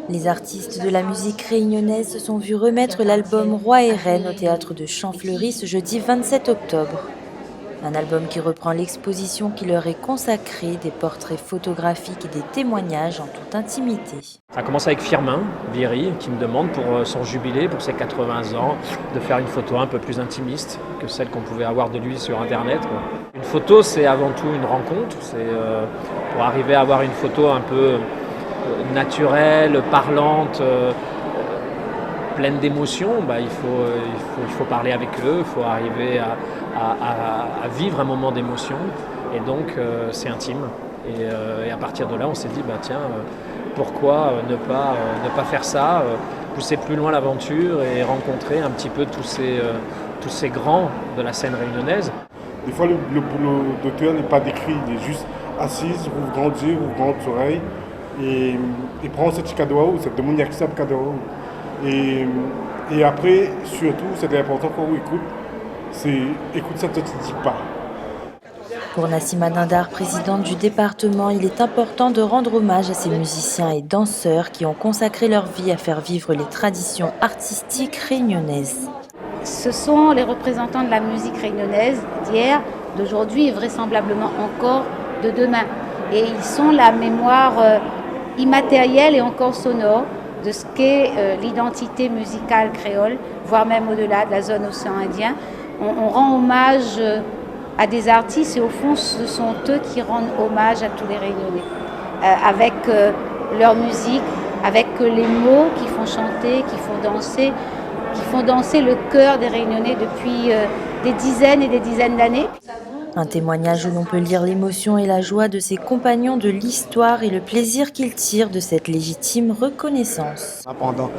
Les artistes de la musique réunionnaise se sont vus remettre l'album Roi et Reine au théâtre de Champfleury ce jeudi 27 octobre. Un album qui reprend l'exposition qui leur est consacrée, des portraits photographiques et des témoignages en toute intimité. Ça a commencé avec Firmin Viry qui me demande pour son jubilé, pour ses 80 ans, de faire une photo un peu plus intimiste que celle qu'on pouvait avoir de lui sur Internet. Une photo, c'est avant tout une rencontre. C'est pour arriver à avoir une photo un peu naturelle, parlante, pleine d'émotions, il faut parler avec eux, il faut arriver à vivre un moment d'émotion. Et donc, c'est intime. Et à partir de là, on s'est dit, pourquoi ne pas faire ça, pousser plus loin l'aventure et rencontrer un petit peu tous ces grands de la scène réunionnaise. Des fois, le boulot d'auteur n'est pas décrit, il est juste assise, ouvre grands yeux, ouvre grandes oreilles et prend cette cadeau, cette demande accepte cadeau. Et après, surtout, c'est important qu'on écoute, c'est écoute ça, ne te dis pas. Pour Nassima Dindar, présidente du département, il est important de rendre hommage à ces musiciens et danseurs qui ont consacré leur vie à faire vivre les traditions artistiques réunionnaises. Ce sont les représentants de la musique réunionnaise d'hier, d'aujourd'hui et vraisemblablement encore de demain. Et ils sont la mémoire immatérielle et encore sonore de ce qu'est l'identité musicale créole, voire même au-delà de la zone océan Indien. On rend hommage à des artistes et au fond ce sont eux qui rendent hommage à tous les Réunionnais avec leur musique, avec les mots qui font chanter, qui font danser le cœur des Réunionnais depuis des dizaines et des dizaines d'années. Un témoignage où l'on peut lire l'émotion et la joie de ses compagnons de l'histoire et le plaisir qu'ils tirent de cette légitime reconnaissance. Pendant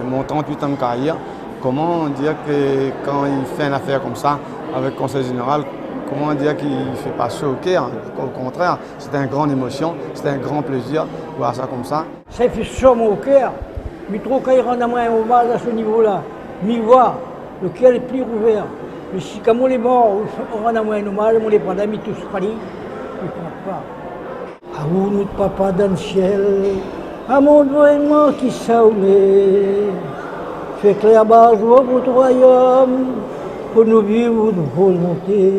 mon 38 ans de carrière, comment dire que quand il fait une affaire comme ça, avec le conseil général, comment dire qu'il ne fait pas choquer, hein. Au contraire, c'était une grande émotion, c'était un grand plaisir de voir ça comme ça. Ça fait chaud au cœur, mais trop quand il rend à moi un hommage à ce niveau-là, m'y voir, le cœur est plus ouvert. Mais si quand on est mort, on rend à moi un hommage, on les prend d'amis tous frali, je ne comprends pas. À vous, notre papa dans le ciel, à mon vraiment qui s'aoulait, fais clair bas, je vois votre royaume, pour nous vivre une volonté.